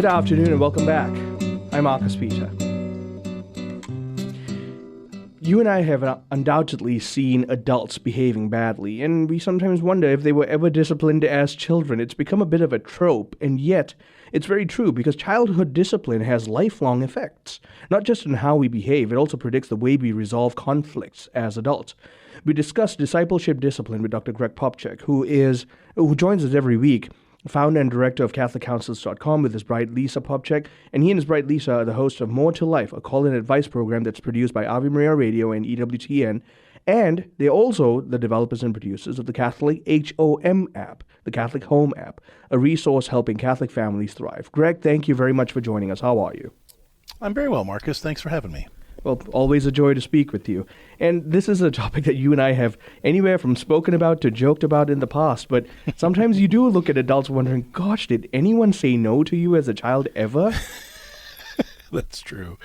Good afternoon and welcome back. I'm Marcus Peter. You and I have undoubtedly seen adults behaving badly, and we sometimes wonder if they were ever disciplined as children. It's become a bit of a trope, and yet it's very true because childhood discipline has lifelong effects, not just on how we behave, it also predicts the way we resolve conflicts as adults. We discuss Discipleship Discipline with Dr. Greg Popcak, who joins us every week, founder and director of CatholicCounselors.com with his bride Lisa Popcak, and he and his bride Lisa are the hosts of More to Life, a call-in advice program that's produced by Ave Maria Radio and EWTN, and they're also the developers and producers of the CatholicHOM app, the CatholicHOM app, a resource helping Catholic families thrive. Greg, thank you very much for joining us. How are you? I'm very well, Marcus. Thanks for having me. Well, always a joy to speak with you. And this is a topic that you and I have anywhere from spoken about to joked about in the past. But sometimes you do look at adults wondering, gosh, did anyone say no to you as a child ever? That's true.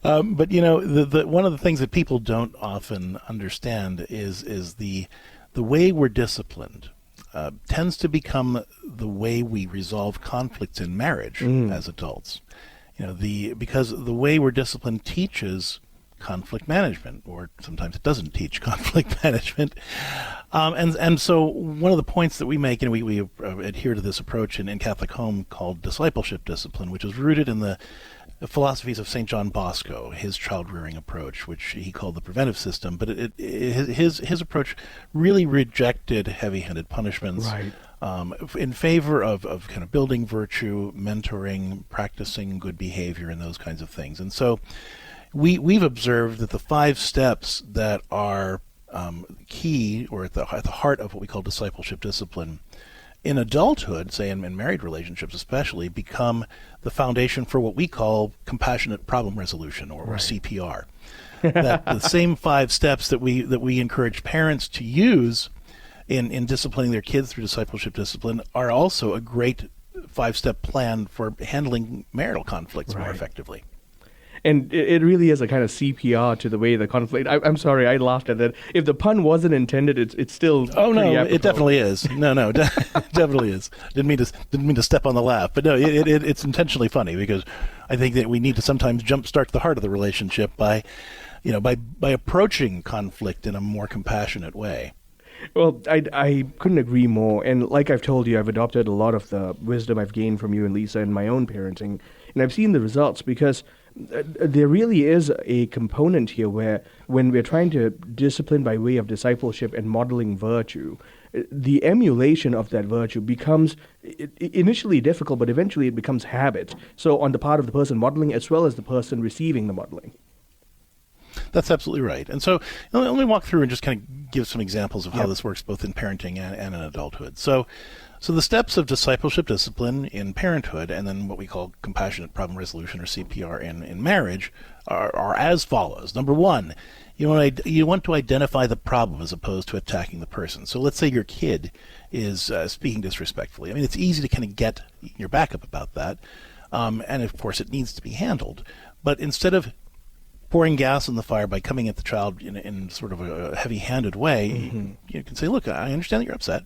But, you know, the one of the things that people don't often understand is the way we're disciplined tends to become the way we resolve conflicts in marriage as adults. You know, because the way we're disciplined teaches conflict management, or sometimes it doesn't teach conflict management. And so one of the points that we make, and we adhere to this approach in CatholicHOM called Discipleship Discipline, which is rooted in the philosophies of St. John Bosco, his child-rearing approach, which he called the preventive system. But his approach really rejected heavy-handed punishments. Right. In favor of kind of building virtue, mentoring, practicing good behavior, and those kinds of things. And so we've observed that the 5 steps that are key, or at the heart of what we call discipleship discipline, in adulthood, say in married relationships especially, become the foundation for what we call compassionate problem resolution, or CPR. That the same 5 steps that we encourage parents to use in disciplining their kids through discipleship discipline are also a great 5-step plan for handling marital conflicts more effectively. And it really is a kind of CPR to the way the conflict. I'm sorry, I laughed at that. If the pun wasn't intended, it's still. Oh no, apropos. It definitely is. No, it definitely is. Didn't mean to step on the laugh, but no, it's intentionally funny because I think that we need to sometimes jumpstart the heart of the relationship by approaching conflict in a more compassionate way. Well, I couldn't agree more. And like I've told you, I've adopted a lot of the wisdom I've gained from you and Lisa in my own parenting. And I've seen the results because there really is a component here where when we're trying to discipline by way of discipleship and modeling virtue, the emulation of that virtue becomes initially difficult, but eventually it becomes habit. So on the part of the person modeling as well as the person receiving the modeling. That's absolutely right. And so let me walk through and just kind of give some examples of how this works both in parenting and in adulthood. So the steps of discipleship discipline in parenthood and then what we call compassionate problem resolution, or CPR, in marriage are as follows. Number 1, you want to identify the problem as opposed to attacking the person. So let's say your kid is speaking disrespectfully. I mean, it's easy to kind of get your back up about that. And of course, it needs to be handled. But instead of pouring gas on the fire by coming at the child in sort of a heavy-handed way, you can say, look, I understand that you're upset.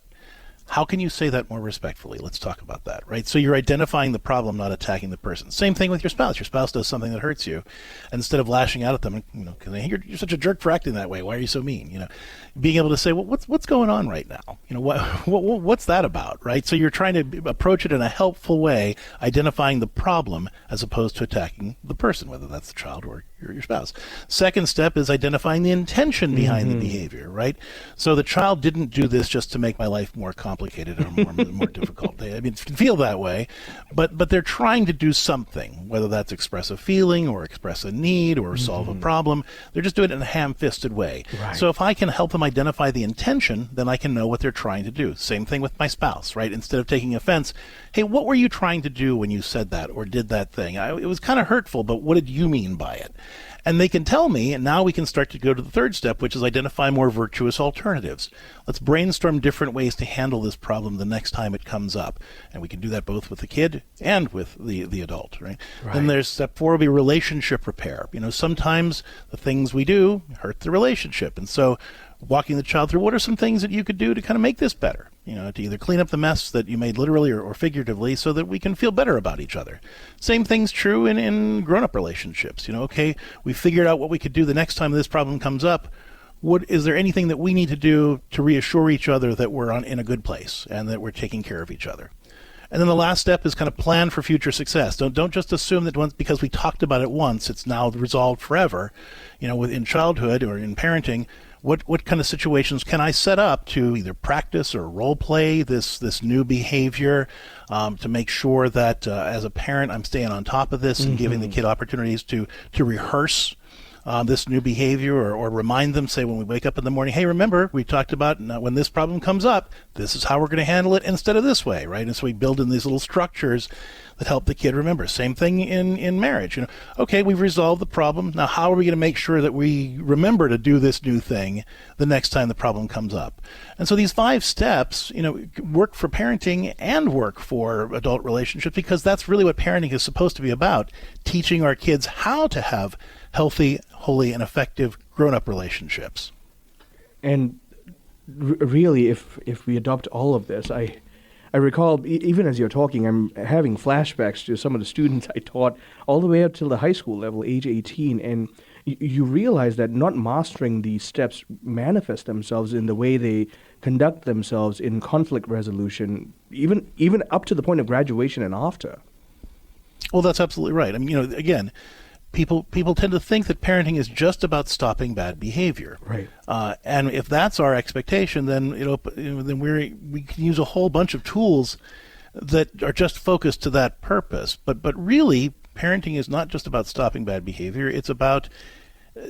How can you say that more respectfully? Let's talk about that, right? So you're identifying the problem, not attacking the person. Same thing with your spouse. Your spouse does something that hurts you. And instead of lashing out at them, because you're such a jerk for acting that way. Why are you so mean? Being able to say, well, what's going on right now? What's that about, right? So you're trying to approach it in a helpful way, identifying the problem as opposed to attacking the person, whether that's the child or your spouse. Second step is identifying the intention behind the behavior, right? So the child didn't do this just to make my life more complicated or more difficult. I mean, it can feel that way, but they're trying to do something, whether that's express a feeling or express a need or solve a problem. They're just doing it in a ham-fisted way. Right. So if I can help them identify the intention, then I can know what they're trying to do. Same thing with my spouse, right? Instead of taking offense, hey, what were you trying to do when you said that or did that thing? It was kind of hurtful, but what did you mean by it? And they can tell me, and now we can start to go to the third step, which is identify more virtuous alternatives. Let's brainstorm different ways to handle this problem the next time it comes up. And we can do that both with the kid and with the adult, right? Then there's step 4 will be relationship repair. Sometimes the things we do hurt the relationship. And so walking the child through what are some things that you could do to kind of make this better, to either clean up the mess that you made literally or figuratively so that we can feel better about each other. Same thing's true in grown-up relationships. Okay, we figured out what we could do the next time this problem comes up. Is there anything that we need to do to reassure each other that we're in a good place and that we're taking care of each other? And then the last step is kind of plan for future success. Don't just assume that because we talked about it once, it's now resolved forever. In childhood or in parenting, what kind of situations can I set up to either practice or role play this new behavior to make sure that as a parent I'm staying on top of this and giving the kid opportunities to rehearse this new behavior or remind them, say, when we wake up in the morning, hey, remember, we talked about when this problem comes up, this is how we're going to handle it instead of this way, right? And so we build in these little structures that help the kid remember. Same thing in marriage. Okay, we've resolved the problem. Now, how are we going to make sure that we remember to do this new thing the next time the problem comes up? And so these 5 steps, work for parenting and work for adult relationships, because that's really what parenting is supposed to be about, teaching our kids how to have healthy, holy, and effective grown-up relationships. And really, if we adopt all of this, I recall, even as you're talking, I'm having flashbacks to some of the students I taught all the way up till the high school level, age 18, and you realize that not mastering these steps manifest themselves in the way they conduct themselves in conflict resolution, even up to the point of graduation and after. Well, that's absolutely right. I mean, again, people tend to think that parenting is just about stopping bad behavior, right? And if that's our expectation, then then we can use a whole bunch of tools that are just focused to that purpose. But really, parenting is not just about stopping bad behavior. It's about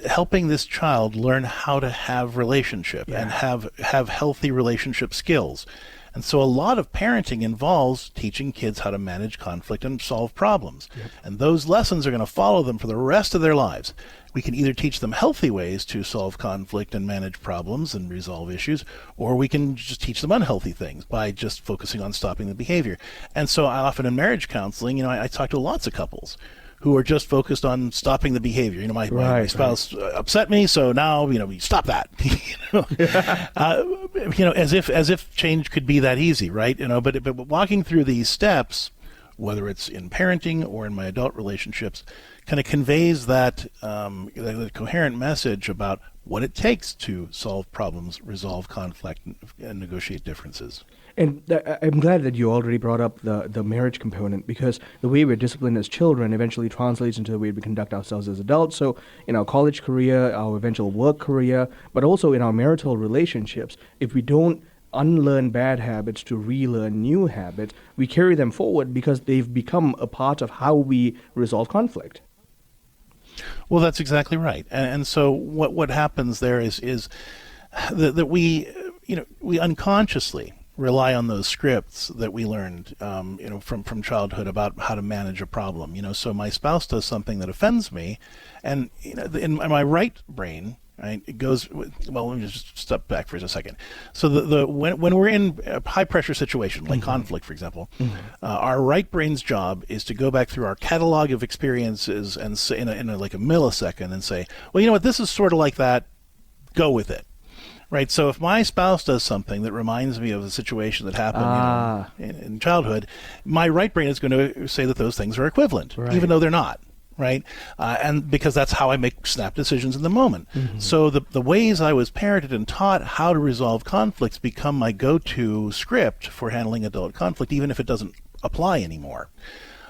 helping this child learn how to have relationship and have healthy relationship skills. And so a lot of parenting involves teaching kids how to manage conflict and solve problems. Yep. And those lessons are going to follow them for the rest of their lives. We can either teach them healthy ways to solve conflict and manage problems and resolve issues, or we can just teach them unhealthy things by just focusing on stopping the behavior. And so I often in marriage counseling, I talk to lots of couples who are just focused on stopping the behavior. My spouse upset me, so now we stop that. As if change could be that easy, right? But walking through these steps, whether it's in parenting or in my adult relationships, kind of conveys that coherent message about what it takes to solve problems, resolve conflict, and negotiate differences. And I'm glad that you already brought up the marriage component, because the way we're disciplined as children eventually translates into the way we conduct ourselves as adults. So in our college career, our eventual work career, but also in our marital relationships, if we don't unlearn bad habits to relearn new habits, we carry them forward because they've become a part of how we resolve conflict. Well, that's exactly right. And so what happens there is that we unconsciously rely on those scripts that we learned, from childhood about how to manage a problem. So my spouse does something that offends me, and in my right brain, right, it goes. Well, let me just step back for a second. So when we're in a high pressure situation like conflict, for example, our right brain's job is to go back through our catalog of experiences and say, in a like a millisecond, and say, well, you know what, this is sort of like that. Go with it. Right, so if my spouse does something that reminds me of a situation that happened in childhood, my right brain is going to say that those things are equivalent, even though they're not, right? And because that's how I make snap decisions in the moment. So the ways I was parented and taught how to resolve conflicts become my go-to script for handling adult conflict, even if it doesn't apply anymore.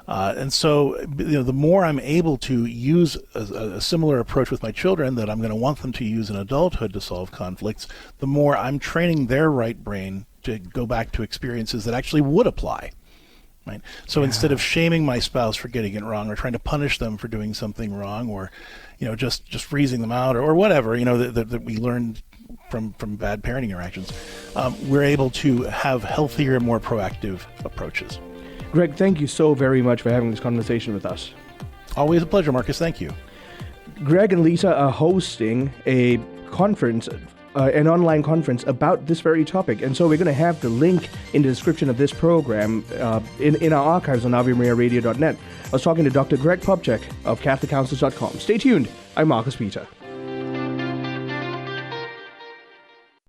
And so, the more I'm able to use a similar approach with my children that I'm going to want them to use in adulthood to solve conflicts, the more I'm training their right brain to go back to experiences that actually would apply. Right. So instead of shaming my spouse for getting it wrong, or trying to punish them for doing something wrong, or just freezing them out, or whatever that we learned from bad parenting interactions, we're able to have healthier, more proactive approaches. Greg, thank you so very much for having this conversation with us. Always a pleasure, Marcus. Thank you. Greg and Lisa are hosting a conference, an online conference about this very topic. And so we're going to have the link in the description of this program in our archives on AveMariaRadio.net. I was talking to Dr. Greg Popcak of CatholicHOM. Stay tuned. I'm Marcus Peter.